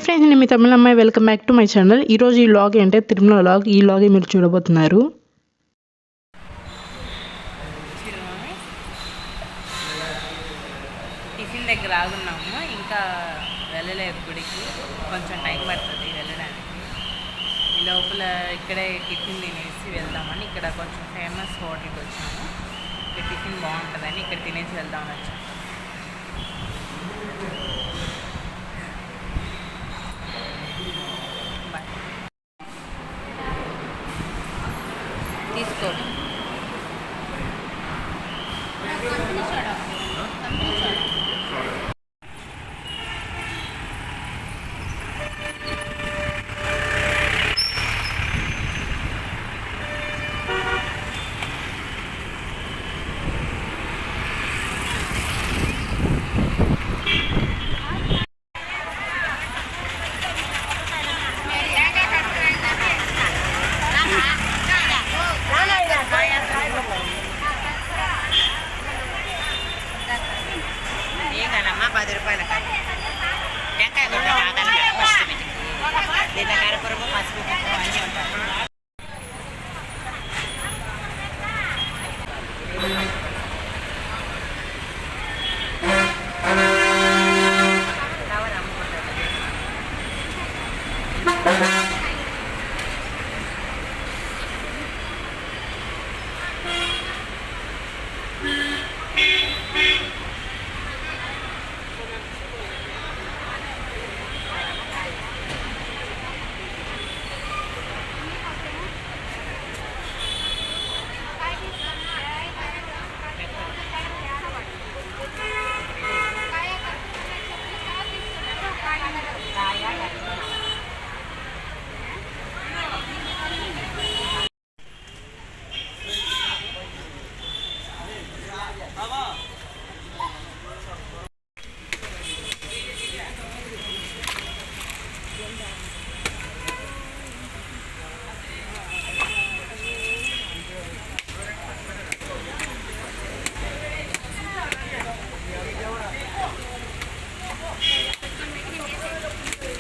Friends, నేను మీ తమిళ అమ్మాయి. Welcome back to my channel. ఈరోజు ఈ వ్లాగ్ అంటే తిరుమల వ్లాగ్. ఈ వ్లాగే మీరు చూడబోతున్నారు. టిఫిన్ దగ్గర ఆగున్నాము, ఇంకా వెళ్ళలేదు గుడికి, కొంచెం టైం పడుతుంది వెళ్ళడానికి. ఈ లోపల ఇక్కడే టిఫిన్ తినేసి వెళ్దామని ఇక్కడ కొంచెం ఫేమస్ హోటల్కి వచ్చాము. ఇక్కడ టిఫిన్ బాగుంటుందని ఇక్కడ తినేసి వెళ్దామని వచ్చాము. తీసుకోండి. రూపాయల టెంకాయ గుడ్డ దీని కరపురము పసుపు అన్నీ ఉంటాయి.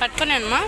పట్టుకున్నానమ్మా.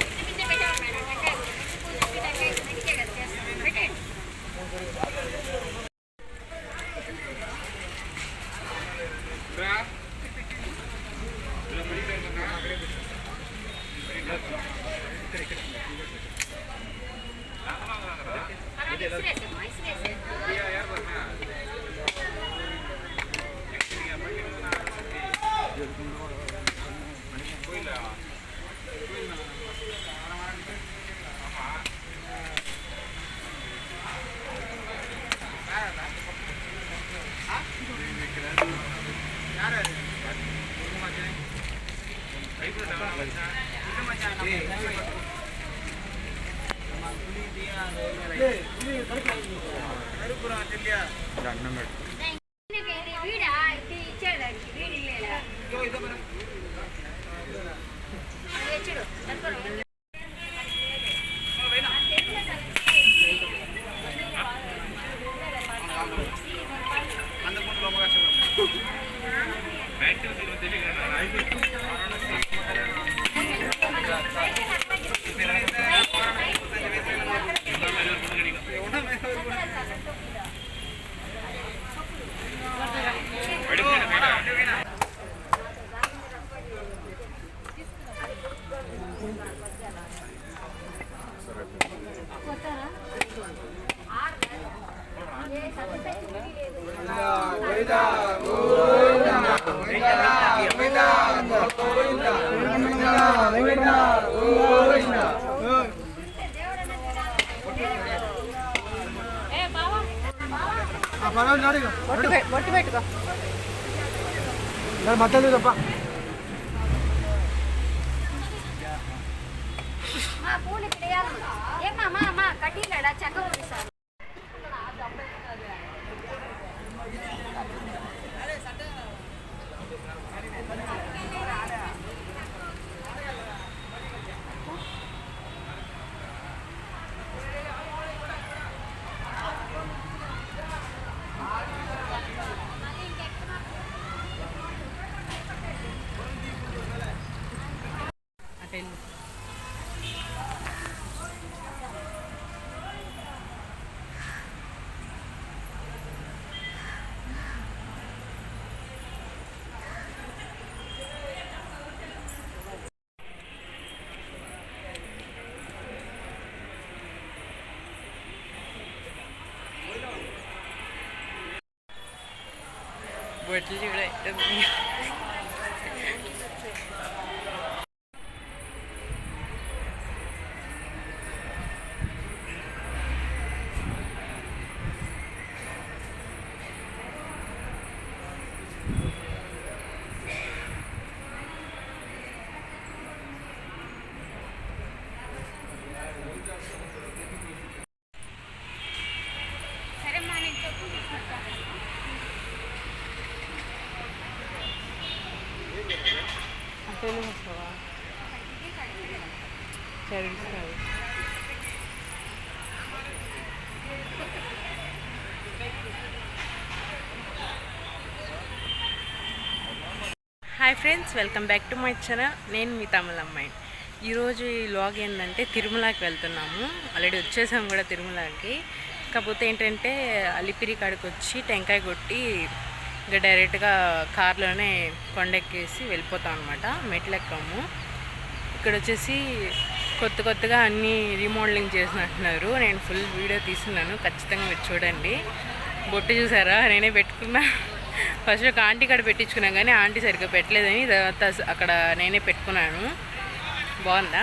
బొట్టు పెట్టుకో మధ్యలో తప్ప పూలు ఏమా కట్టిలాడా చెక్క పూడిస్తారు. బొట్లు చూడండి. Hi friends, welcome back to my channel. నేను మీ తమిళ అమ్మాయి. ఈరోజు ఈ వ్లాగ్ ఏంటంటే తిరుమలకి వెళ్తున్నాము. ఆల్రెడీ వచ్చేసాము కూడా తిరుమలకి. కాకపోతే ఏంటంటే అలిపిరి కాడికి వచ్చి టెంకాయ కొట్టి ఇంకా డైరెక్ట్గా కార్లోనే కొండెక్కేసి వెళ్ళిపోతాం అనమాట. మెట్లు ఎక్కాము. ఇక్కడ వచ్చేసి కొత్తగా అన్నీ రీమోడలింగ్ చేసినట్టున్నారు. నేను ఫుల్ వీడియో తీసుకున్నాను, ఖచ్చితంగా మీరు చూడండి. బొట్టు చూసారా, నేనే పెట్టుకున్నా. ఫస్ట్ ఒక ఆంటీ కాడ పెట్టించుకున్నాను కానీ ఆంటీ సరిగ్గా పెట్టలేదని తర్వాత అక్కడ నేనే పెట్టుకున్నాను. బాగుందా?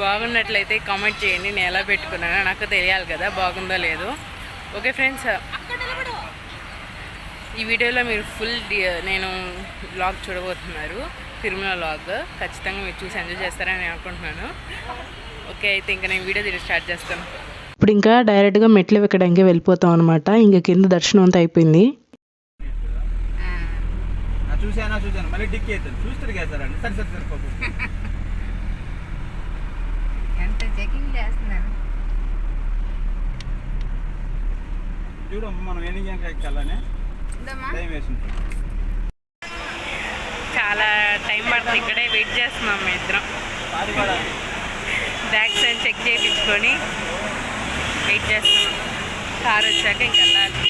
బాగున్నట్లయితే కామెంట్ చేయండి. నేను ఎలా పెట్టుకున్నానో నాకు తెలియాలి కదా, బాగుందో లేదో. ఓకే ఫ్రెండ్స్, ఈ వీడియోలో మీరు ఫుల్ నేను వ్లాగ్ చూడబోతున్నారు. తిరుమల వ్లాగ్ ఖచ్చితంగా మీరు చూసి ఎంజాయ్ చేస్తారని నేను అనుకుంటున్నాను. ఓకే, అయితే ఇంకా నేను వీడియో స్టార్ట్ చేస్తాను. ఇప్పుడు ఇంకా డైరెక్ట్గా మెట్లు ఎక్కడానికి వెళ్ళిపోతాం అనమాట. ఇంకా కింద దర్శనం అంతా అయిపోయింది. చూసాను మళ్ళీ డిక్కి అవుతుంది చూస్తారు కదా సార్. సరే పాపం ఎంత చెకింగ్ చేస్తున్నారు చూడమ్మ. మనం ఎన్ని గంటలకు ఎక్కాలని టైం వేసింది. చాలా టైం పడుతుంది. ఇక్కడే వెయిట్ చేస్తున్నాం మేము ఇద్దరం. బ్యాగ్స్ అని చెక్ చేయించుకొని వెయిట్ చేస్తున్నాం. కార్ వచ్చాక ఇంక వెళ్ళాలి.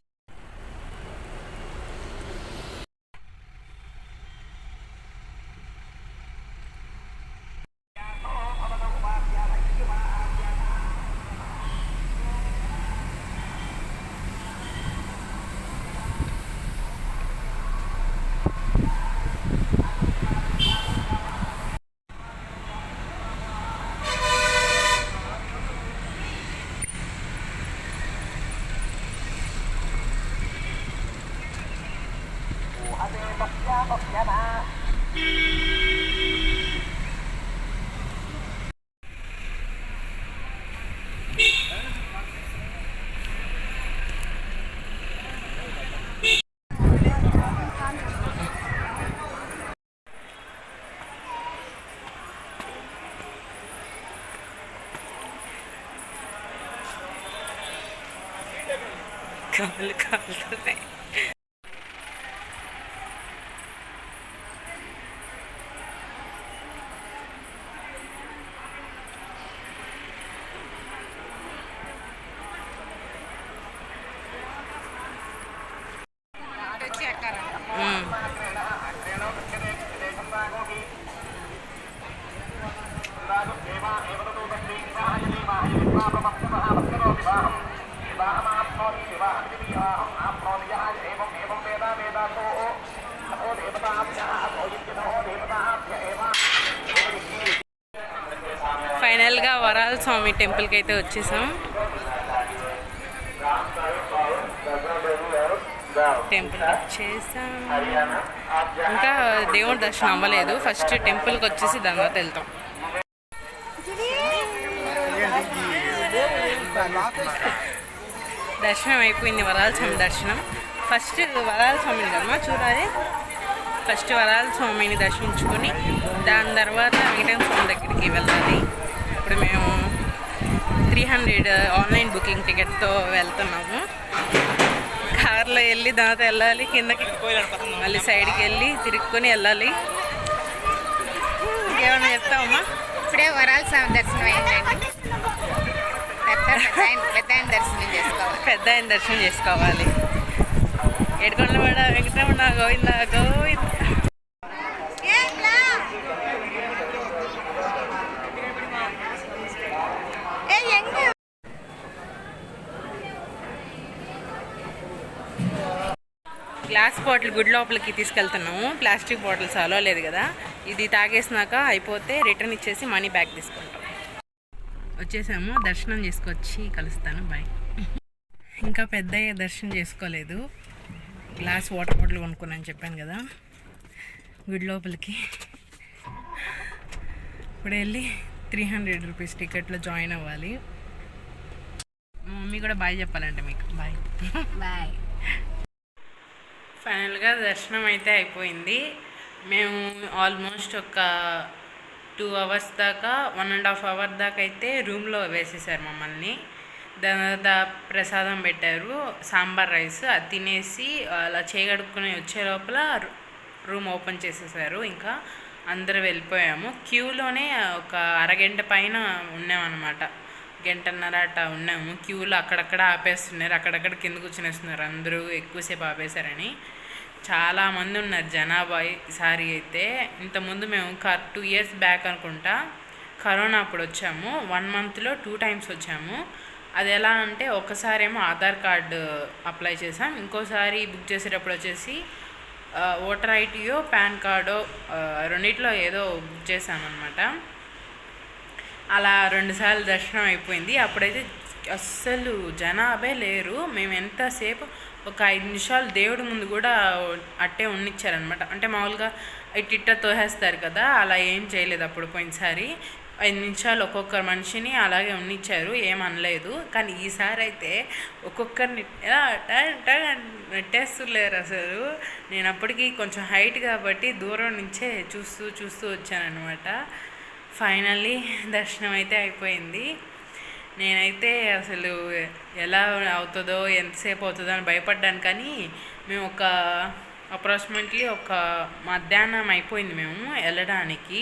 కాళ్ళు కాలుతున్నాయి. ఫైనల్గా వరాల స్వామి టెంపుల్కి అయితే వచ్చేసాం. టెంపుల్కి వచ్చేసాం. ఇంకా దేవుడి దర్శనం అవ్వలేదు. ఫస్ట్ టెంపుల్కి వచ్చేసి దాని తర్వాత వెళ్తాం. దర్శనం అయిపోయింది, వరాల స్వామి దర్శనం. ఫస్ట్ వరాల స్వామిని కదమ్మా చూడాలి. ఫస్ట్ వరాల స్వామిని దర్శించుకొని దాని తర్వాత వెంకటేశ్వర స్వామి దగ్గరికి వెళ్ళాలి. ఇప్పుడు మేము 300 ఆన్లైన్ బుకింగ్ టికెట్తో వెళ్తున్నాము. కార్లో వెళ్ళి దాంతో వెళ్ళాలి, కిందకి మళ్ళీ సైడ్కి వెళ్ళి తిరుక్కొని వెళ్ళాలి. ఇంకేమైనా చెప్తావమ్మా? ఇప్పుడే వరాల స్వామి దర్శనం అయిందండి. పెద్ద దర్శనం చేసుకోవాలి. పెద్ద ఆయన దర్శనం చేసుకోవాలి. ఏడుకొండలవాడ వెంకటరమణ గోవింద గోవింద. గ్లాస్ బాటిల్ గుడి లోపలికి తీసుకెళ్తున్నాము. ప్లాస్టిక్ బాటిల్స్ అలో లేదు కదా. ఇది తాగేసినాక అయిపోతే రిటర్న్ ఇచ్చేసి మనీ బ్యాక్ తీసుకుంటాం. వచ్చేసాము. దర్శనం చేసుకొచ్చి కలుస్తాను. బాయ్. ఇంకా పెద్దయ్య దర్శనం చేసుకోలేదు. గ్లాస్ వాటర్ బాటిల్ కొనుక్కున్నాను చెప్పాను కదా. గుడి లోపలికి ఇప్పుడు వెళ్ళి 300 రూపీస్ టికెట్లో జాయిన్ అవ్వాలి. మా మమ్మీ కూడా బాయ్ చెప్పాలంటే మీకు. బాయ్. బాయ్. ఫైనల్గా దర్శనం అయితే అయిపోయింది. మేము ఆల్మోస్ట్ ఒక 2 అవర్స్ దాకా 1.5 అవర్ దాకా అయితే రూమ్లో వేసేసారు మమ్మల్ని. దాని తర్వాత ప్రసాదం పెట్టారు, సాంబార్ రైస్. అది తినేసి అలా చేయగడుక్కుని వచ్చే లోపల రూమ్ ఓపెన్ చేసేసారు. ఇంకా అందరూ వెళ్ళిపోయాము. క్యూలోనే ఒక అరగంట పైన ఉన్నామన్నమాట. గంటన్నర అట్ట ఉన్నాము క్యూలో. అక్కడక్కడ ఆపేస్తున్నారు, అక్కడక్కడ కింద కూర్చునేస్తున్నారు. అందరూ ఎక్కువసేపు ఆపేశారని. చాలామంది ఉన్నారు జనాభా ఈసారి అయితే. ఇంతకుముందు మేము 2 ఇయర్స్ బ్యాక్ అనుకుంటా కరోనా అప్పుడు వచ్చాము. 1 మంత్లో 2 టైమ్స్ వచ్చాము. అది ఎలా అంటే ఒకసారి ఏమో ఆధార్ కార్డు అప్లై చేసాం, ఇంకోసారి బుక్ చేసేటప్పుడు వచ్చేసి ఓటర్ ఐడియో పాన్ కార్డో రెండిట్లో ఏదో బుక్ చేసామన్నమాట. అలా 2 సార్లు దర్శనం అయిపోయింది. అప్పుడైతే అస్సలు జనాభే లేరు. మేము ఎంతసేపు ఒక 5 నిమిషాలు దేవుడి ముందు కూడా అట్టే ఉండిచ్చారనమాట. అంటే మామూలుగా ఇట్ట తోసేస్తారు కదా, అలా ఏం చేయలేదు అప్పుడు. పోయినసారి 5 నిమిషాలు ఒక్కొక్కరు మనిషిని అలాగే ఉండిచ్చారు, ఏమనలేదు. కానీ ఈసారి అయితే ఒక్కొక్కరిని నెట్టేస్తులేరు అసలు. నేను అప్పటికి కొంచెం హైట్ కాబట్టి దూరం నుంచే చూస్తూ వచ్చానమాట. ఫైనల్లీ దర్శనం అయితే అయిపోయింది. నేనైతే అసలు ఎలా అవుతుందో ఎంతసేపు అవుతుందో అని భయపడ్డాను. కానీ మేము అప్రాక్సిమేట్లీ ఒక మధ్యాహ్నం అయిపోయింది మేము వెళ్ళడానికి.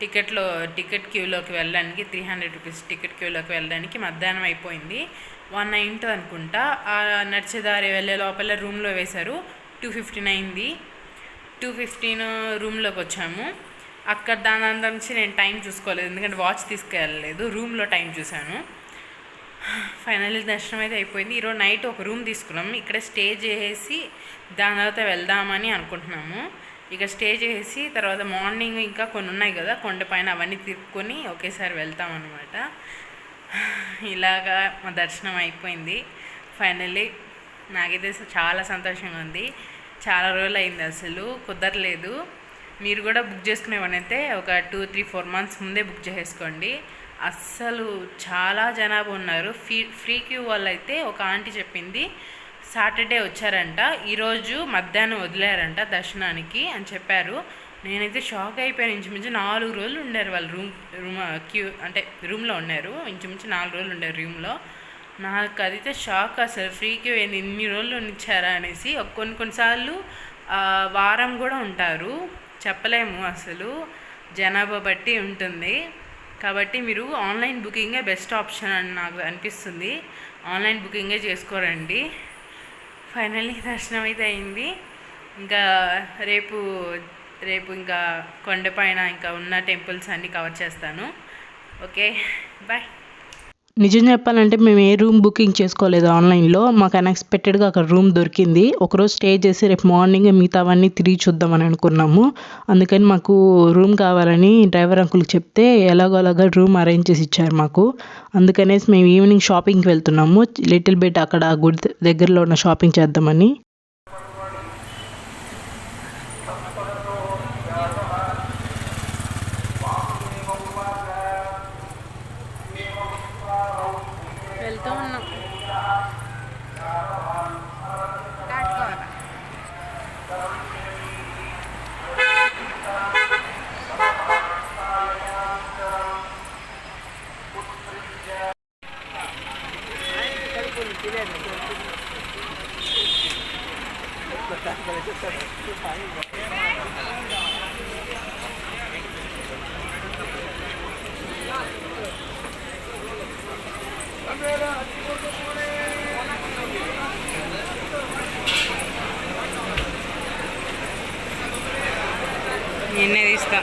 టికెట్ క్యూలోకి వెళ్ళడానికి 300 రూపీస్ టికెట్ క్యూలోకి వెళ్ళడానికి మధ్యాహ్నం అయిపోయింది. 190 అనుకుంటా. ఆ నడిచేదారి వెళ్ళే లోపల రూమ్లో వేశారు. 2:15 అయింది. 2:15 రూమ్లోకి వచ్చాము. అక్కడ దాని నుంచి నేను టైం చూసుకోలేదు, ఎందుకంటే వాచ్ తీసుకెళ్ళలేదు. రూమ్లో టైం చూశాను. ఫైనల్లీ దర్శనం అయితే అయిపోయింది. ఈరోజు నైట్ ఒక రూమ్ తీసుకున్నాము. ఇక్కడ స్టే చేసి దాని తర్వాత వెళ్దామని అనుకుంటున్నాము. ఇక స్టే చేసి తర్వాత మార్నింగ్ ఇంకా కొన్ని ఉన్నాయి కదా కొండపైన, అవన్నీ తిరుక్కొని ఒకేసారి వెళ్తామన్నమాట. ఇలాగా మా దర్శనం అయిపోయింది. ఫైనల్లీ నాకైతే చాలా సంతోషంగా ఉంది. చాలా రోజులు అయింది, అసలు కుదరలేదు. మీరు కూడా బుక్ చేసుకునేవనైతే ఒక 2-3-4 మంత్స్ ముందే బుక్ చేసుకోండి. అస్సలు చాలా జనాభా ఉన్నారు. ఫ్రీ క్యూ వాళ్ళు అయితే ఒక ఆంటీ చెప్పింది సాటర్డే వచ్చారంట, ఈరోజు మధ్యాహ్నం వదిలేరంట దర్శనానికి అని చెప్పారు. నేనైతే షాక్ అయిపోయాను. ఇంచుమించు 4 రోజులు ఉండారు వాళ్ళు రూమ్లో ఉన్నారు. ఇంచుమించు 4 రోజులు ఉండారు రూమ్లో. నాకు అదైతే షాక్ అసలు. ఫ్రీ క్యూ ఏంది ఇన్ని రోజులు ఇచ్చారా అనేసి. కొన్నిసార్లు వారం కూడా ఉంటారు, చెప్పలేము అసలు, జనాభా బట్టి ఉంటుంది. కాబట్టి మీరు ఆన్లైన్ బుకింగే బెస్ట్ ఆప్షన్ అని నాకు అనిపిస్తుంది. ఆన్లైన్ బుకింగే చేసుకోరండి. ఫైనల్లీ దర్శనం అయితే అయింది. ఇంకా రేపు ఇంకా కొండపైన ఇంకా ఉన్న టెంపుల్స్ అన్నీ కవర్ చేస్తాను. Okay, bye. నిజం చెప్పాలంటే మేము ఏ రూమ్ బుకింగ్ చేసుకోలేదు ఆన్లైన్లో. మాకు అన్ఎక్స్పెక్టెడ్గా అక్కడ రూమ్ దొరికింది. ఒకరోజు స్టే చేసి రేపు మార్నింగ్ మిగతావన్నీ తిరిగి చూద్దామని అనుకున్నాము. అందుకని మాకు రూమ్ కావాలని డ్రైవర్ అంకుల్కి చెప్తే ఎలాగోలాగా రూమ్ అరేంజ్ చేసి ఇచ్చారు మాకు. అందుకనేసి మేము ఈవినింగ్ షాపింగ్కి వెళ్తున్నాము. లిటిల్ బిట్ అక్కడ గుడి దగ్గరలో ఉన్న షాపింగ్ చేద్దామని. వెళ్తూ ఉన్నాం. నిన్నే తీస్తా.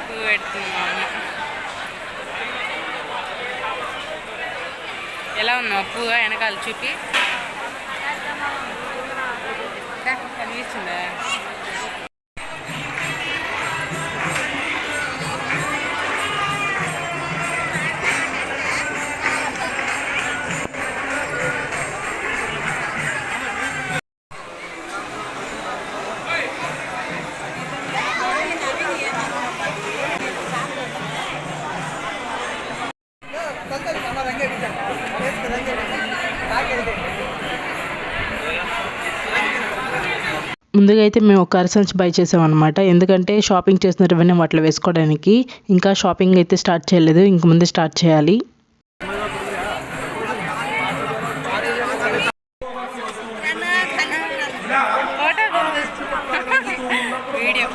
పువ్వు పెడుతుంది మా అమ్మ. ఎలా ఉన్నావు పువ్వు వెనకాల చూపి కనిపిస్తుందా? ముందుగా అయితే మేము ఒక అరసంచి బై చేసామన్నమాట. ఎందుకంటే షాపింగ్ చేసిన రెవెన్యూ వాటిలో వేసుకోవడానికి. ఇంకా షాపింగ్ అయితే స్టార్ట్ చేయలేదు, ఇంక ముందే స్టార్ట్ చేయాలి. వీడియో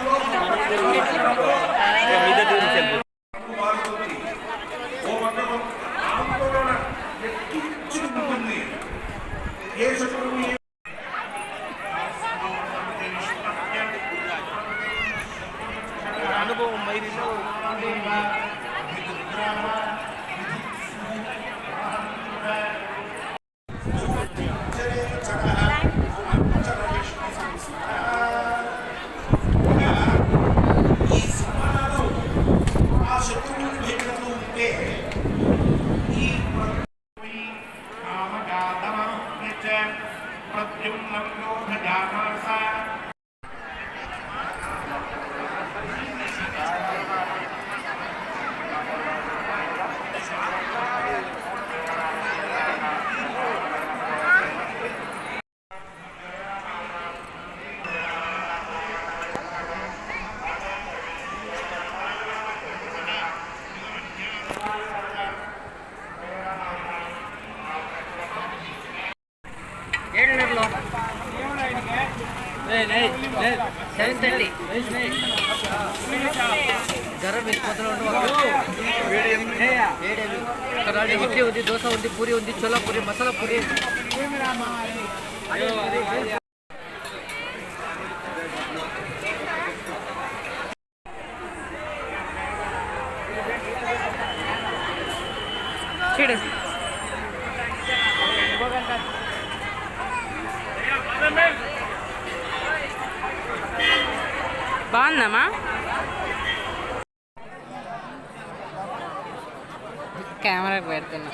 అనుభవం మైరిలో ఇడ్లీ ఉంది, దోశ ఉంది, పూరి ఉంది, చోలా పూరి, మసాలా పూరి. చూడు బాగుందమ్మా. కెమెరాకి పెడుతున్నా.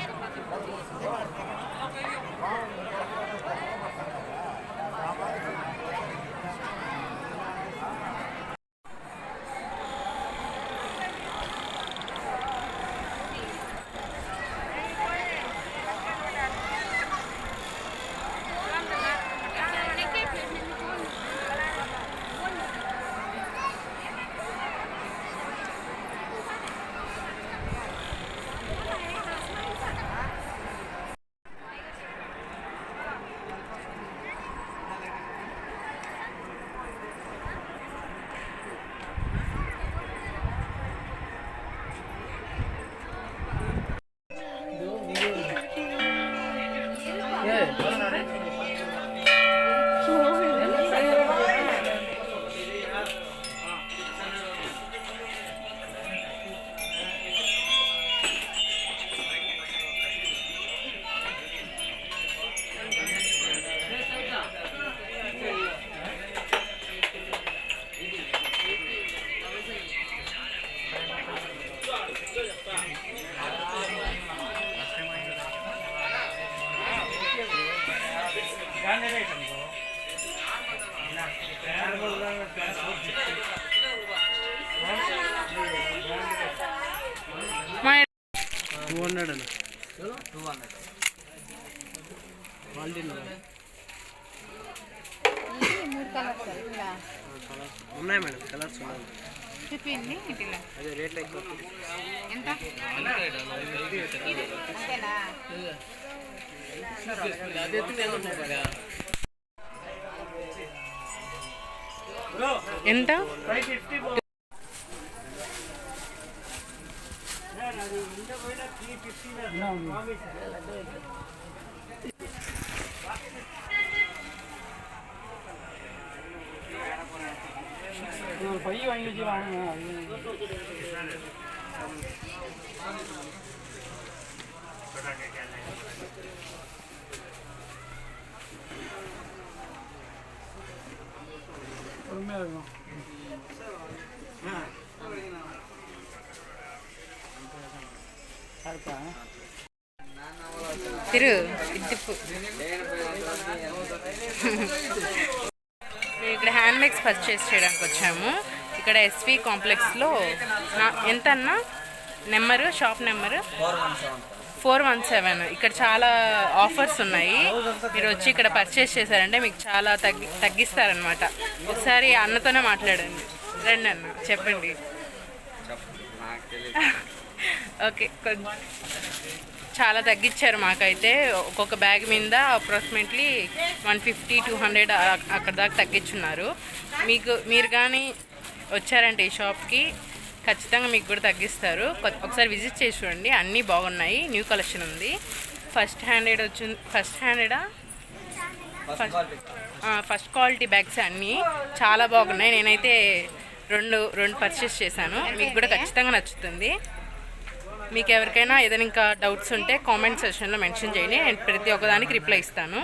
My 200 అన్న. 200 క్వాలిటీ మూడు కలర్స్ ఉన్నాయి మేడం, కలర్స్ ఉన్నాయి. చూపిండి ఇంటిలో అదే రేట్ ఎక్కువ. ఎంత అంతేనా? ఎంత? பைய வாங்கி வச்சுக்கலாம். பொறுமையாக இருக்கும். கரெக்டா తిరు తిప్పు. మేము ఇక్కడ హ్యాండ్ బ్యాగ్స్ పర్చేస్ చేయడానికి వచ్చాము. ఇక్కడ ఎస్వి కాంప్లెక్స్లో ఎంత అన్నా నెంబరు, షాప్ నెంబరు 417. ఇక్కడ చాలా ఆఫర్స్ ఉన్నాయి. మీరు వచ్చి ఇక్కడ పర్చేస్ చేశారంటే మీకు చాలా తగ్గిస్తారనమాట. ఒకసారి అన్నతోనే మాట్లాడండి. రండి అన్న, చెప్పండి. ఓకే, చాలా తగ్గించారు మాకైతే. ఒక్కొక్క బ్యాగ్ మీద అప్రాక్సిమేట్లీ 150-200 అక్కడ దాకా తగ్గించున్నారు. మీరు కానీ వచ్చారంటే ఈ షాప్కి ఖచ్చితంగా మీకు కూడా తగ్గిస్తారు. ఒకసారి విజిట్ చేసి చూడండి, అన్నీ బాగున్నాయి. న్యూ కలెక్షన్ ఉంది. ఫస్ట్ క్వాలిటీ బ్యాగ్స్ అన్నీ చాలా బాగున్నాయి. నేనైతే రెండు పర్చేస్ చేశాను. మీకు కూడా ఖచ్చితంగా నచ్చుతుంది. మీకు ఎవరికైనా ఏదైనా ఇంకా డౌట్స్ ఉంటే కామెంట్ సెక్షన్లో మెన్షన్ చేయండి. నేను ప్రతి ఒక్కదానికి రిప్లై ఇస్తాను.